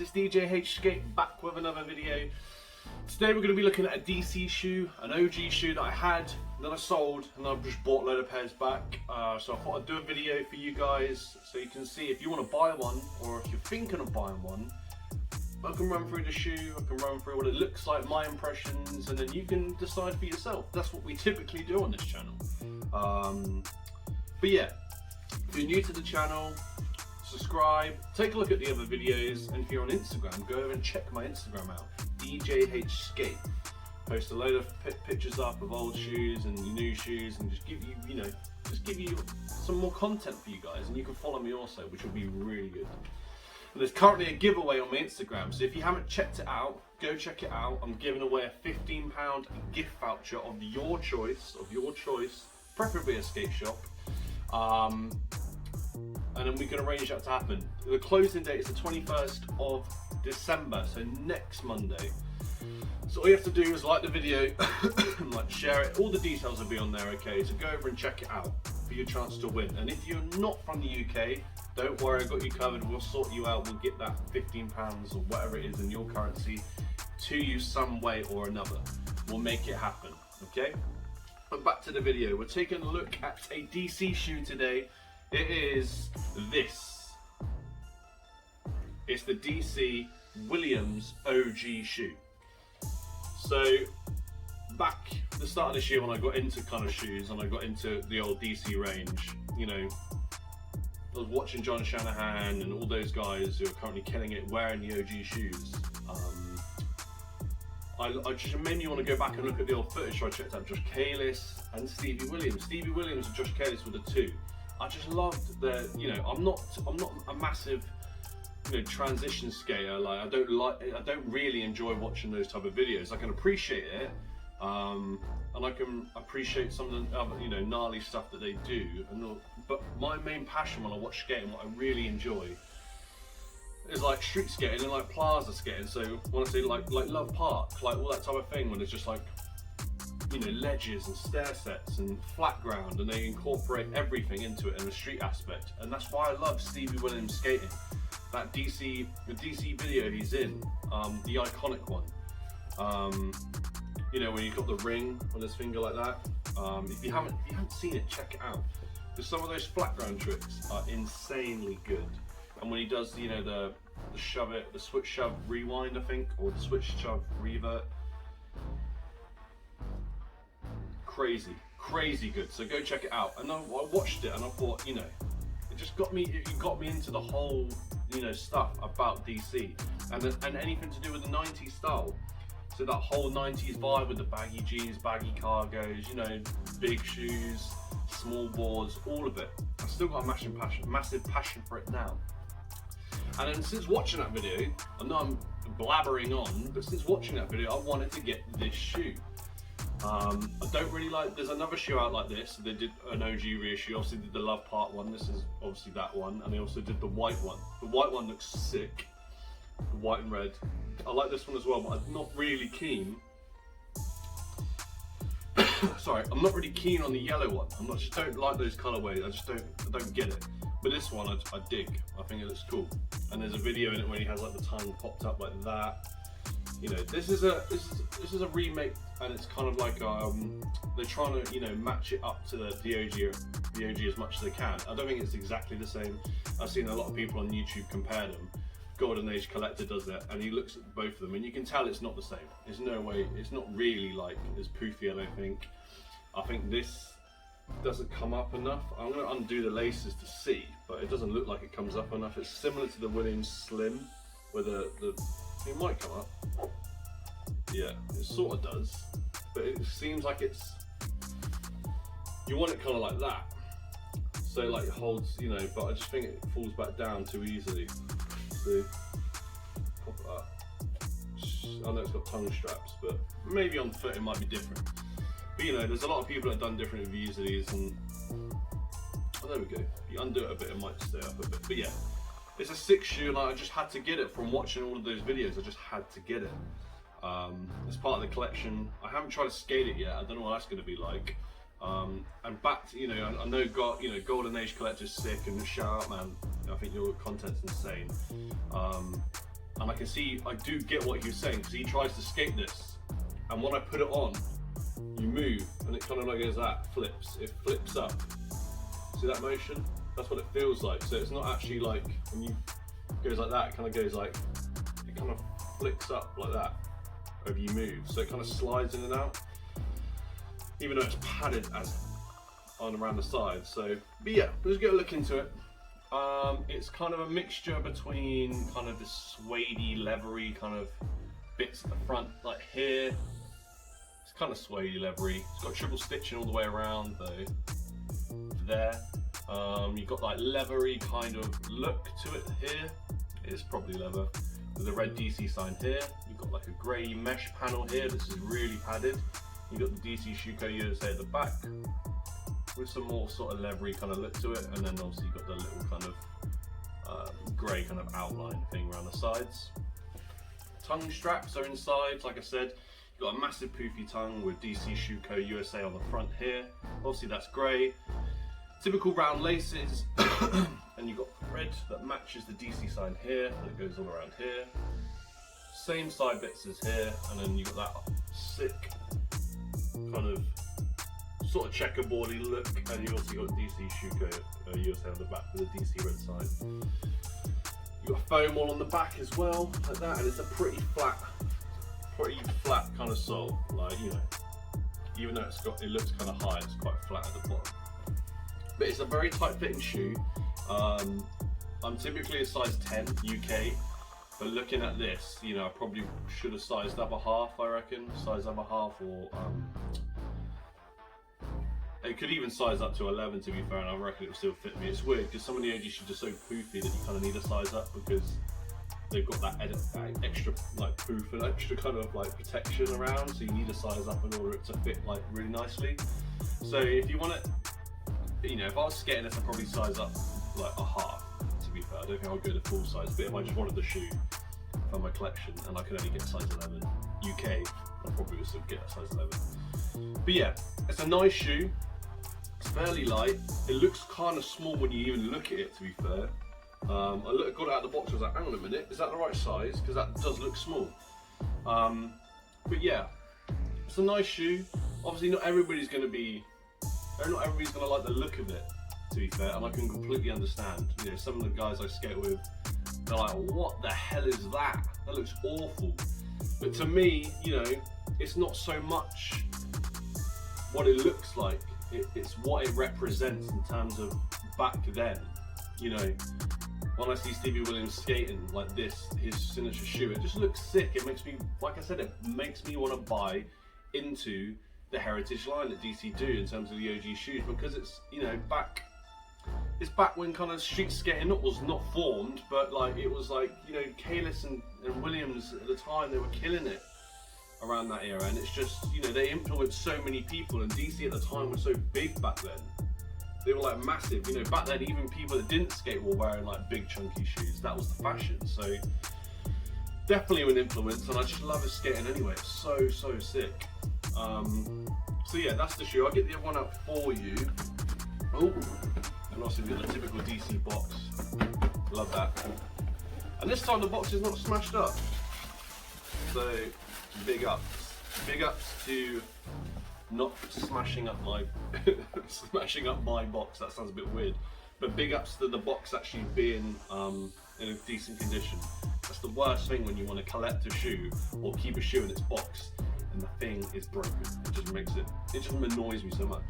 it's DJ H Skate back with another video. Today we're going to be looking at a DC shoe, an OG shoe that I had, then I sold, and I've just bought a load of pairs back. So I thought I'd do a video for you guys so you can see if you want to buy one, or if you're thinking of buying one. I can run through the shoe, I can run through what it looks like, my impressions, and then you can decide for yourself. That's what we typically do on this channel. But yeah, if you're new to the channel, subscribe, take a look at the other videos, and if you're on Instagram, go over and check my Instagram out, DJ H Skate. Post a load of pictures up of old shoes and new shoes, and just give you, just give you some more content for you guys, and you can follow me also, which will be really good. And there's currently a giveaway on my Instagram, so if you haven't checked it out, go check it out. I'm giving away a £15 gift voucher of your choice, preferably a skate shop. And then we can arrange that to happen. The closing date is the 21st of December, so next Monday. So all you have to do is like the video, like share it, all the details will be on there, okay? So go over and check it out for your chance to win. And if you're not from the UK, don't worry, I've got you covered. We'll sort you out. We'll get that £15 or whatever it is in your currency to you some way or another. We'll make it happen, okay? But back to the video. We're taking a look at a DC shoe today. It is this. It's the DC Williams OG shoe. So back at the start of this year when I got into kind of shoes and I got into the old DC range, you know, I was watching John Shanahan and all those guys who are currently killing it wearing the OG shoes. I just made me want to go back and look at the old footage. So I checked out Josh Kalis and Stevie Williams. Stevie Williams and Josh Kalis were the two. I just loved the, I'm not a massive, transition skater. Like I don't really enjoy watching those type of videos. I can appreciate it, and I can appreciate some of the other, gnarly stuff that they do. But my main passion when I watch skating, what I really enjoy, is like street skating and like plaza skating. So when I say like Love Park, like all that type of thing, when it's just like, ledges and stair sets and flat ground, and they incorporate everything into it in a street aspect. And that's why I love Stevie Williams skating. That the DC video he's in, the iconic one. When you've got the ring on his finger like that. If you haven't seen it, check it out. Because some of those flat ground tricks are insanely good. And when he does, the shove it, the switch shove rewind, I think, or the switch shove revert. Crazy good. So go check it out. And I watched it and I thought, it just got me into the whole, stuff about DC and anything to do with the 90s style. So that whole 90s vibe with the baggy jeans, baggy cargos, big shoes, small boards, all of it. I've still got a massive passion for it now. And then since watching that video, I know I'm blabbering on, but since watching that video, I wanted to get this shoe. I don't really like, there's another shoe out like this. They did an OG reissue, obviously did the Love Part one, this is obviously that one, and they also did the white one. The white one looks sick, the white and red. I like this one as well, but I'm not really keen. Sorry, I'm not really keen on the yellow one. I just don't like those colorways, I don't get it. But this one I dig, I think it looks cool. And there's a video in it where he has like the tongue popped up like that. This is a remake, and it's kind of like they're trying to match it up to the OG as much as they can. I don't think it's exactly the same. I've seen a lot of people on YouTube compare them. Golden Age Collector does that, and he looks at both of them, and you can tell it's not the same. There's no way, it's not really like as poofy, I don't think. I think this doesn't come up enough. I'm going to undo the laces to see, but it doesn't look like it comes up enough. It's similar to the Williams Slim, where it might come up. Yeah, it sort of does, but it seems like you want it kind of like that. So like it holds, but I just think it falls back down too easily. See, pop it up. I know it's got tongue straps, but maybe on foot it might be different. But there's a lot of people that have done different reviews of these, and there we go. If you undo it a bit, it might stay up a bit. But yeah, it's a sick shoe, and I just had to get it from watching all of those videos. I just had to get it. It's part of the collection. I haven't tried to skate it yet. I don't know what that's going to be like. And back to, I know Golden Age Collector's sick, and shout out, man. I think your content's insane. And I can see, I do get what he was saying, because he tries to skate this, and when I put it on, you move, and it kind of like goes that, flips. It flips up. See that motion? That's what it feels like. So it's not actually like, when you goes like that, it kind of goes like, it kind of flicks up like that, over you move. So it kind of slides in and out, even though it's padded as on around the side. So, but yeah, let's get a look into it. It's kind of a mixture between kind of this suede-y, leathery kind of bits at the front, like here. It's kind of suede-y, leathery. It's got triple stitching all the way around though. There. You've got like leathery kind of look to it here. It's probably leather. With a red DC sign here. You've got like a grey mesh panel here. This is really padded. You've got the DC Shoe Co. USA at the back, with some more sort of leathery kind of look to it, and then obviously you've got the little kind of grey kind of outline thing around the sides. Tongue straps are inside, like I said. You've got a massive poofy tongue with DC Shoe Co. USA on the front here. Obviously that's grey. Typical round laces, and you've got thread that matches the DC sign here, that goes all around here. Same side bits as here, and then you've got that sick kind of sort of checkerboardy look, and you also got DC Shoe Co. USA on the back with a DC red sign. You got foam all on the back as well, like that, and it's a pretty flat kind of sole. Like, you know, even though it looks kind of high, it's quite flat at the bottom. But it's a very tight fitting shoe. I'm typically a size 10 UK, but looking at this, you know, I probably should have sized up a half. I reckon size up a half, or it could even size up to 11 to be fair, and I reckon it would still fit me. It's weird because some of the OG shoes are so poofy that you kind of need a size up, because they've got that extra like poof and extra kind of like protection around, so you need a size up in order to fit like really nicely. So if you want it, you know, if I was skating this, I'd probably size up like a half, to be fair. I don't think I'll go to full size, but if I just wanted the shoe for my collection and I could only get size 11 UK, I probably would still get a size 11. But yeah, it's a nice shoe. It's fairly light. It looks kind of small when you even look at it, to be fair. I got it out of the box, I was like, hang on a minute, is that the right size? Because that does look small. But yeah, it's a nice shoe. Obviously not everybody's going to like the look of it, to be fair, and I can completely understand. You know, some of the guys I skate with, they're like, what the hell is that? That looks awful. But to me, you know, it's not so much what it looks like, it's what it represents in terms of back then. You know, when I see Stevie Williams skating like this, his signature shoe, it just looks sick. It makes me, like I said, it makes me want to buy into the heritage line that DC do in terms of the OG shoes, because it's, you know, it's back when kind of street skating was not formed, but like it was like, you know, Kalis and Williams at the time, they were killing it around that era, and it's just, you know, they influenced so many people, and DC at the time was so big back then. They were like massive, you know, back then even people that didn't skate were wearing like big chunky shoes. That was the fashion. So definitely an influence, and I just love his skating anyway. It's so sick. So yeah, that's the shoe. I'll get the other one out for you. Oh, and also the typical DC box. Love that. And this time the box is not smashed up. So big ups. Big ups to not smashing up my box. That sounds a bit weird, but big ups to the box actually being in a decent condition. That's the worst thing when you want to collect a shoe or keep a shoe in its box and the thing is broken. It just annoys me so much.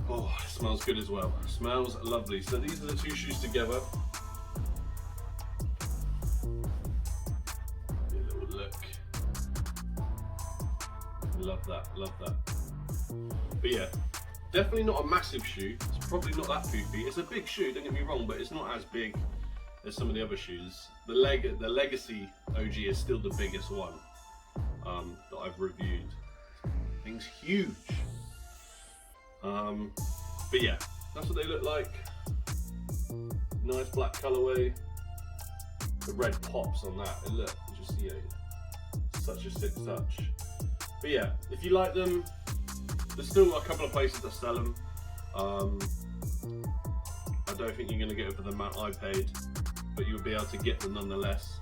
Oh, it smells good as well. It smells lovely. So these are the two shoes together. Love that. But yeah, definitely not a massive shoe. It's probably not that poofy. It's a big shoe, don't get me wrong, but it's not as big as some of the other shoes. The Legacy OG is still the biggest one that I've reviewed. Thing's huge. But yeah, that's what they look like. Nice black colorway. The red pops on that. And look, just, you know, such a sick touch. But yeah, if you like them, there's still a couple of places that sell them. I don't think you're going to get it for the amount I paid. but you'll be able to get them nonetheless.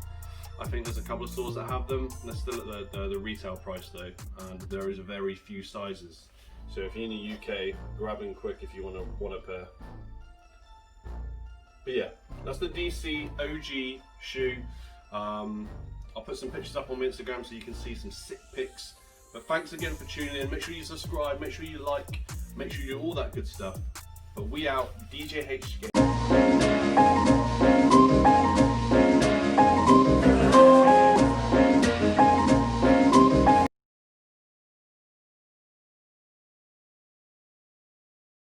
I think there's a couple of stores that have them. They're still at the retail price though, and there is very few sizes. So if you're in the UK, grab them quick if you want a pair. But yeah, that's the DC OG shoe. I'll put some pictures up on my Instagram so you can see some sick pics. But thanks again for tuning in. Make sure you subscribe, make sure you like, make sure you do all that good stuff. But we out, DJ H.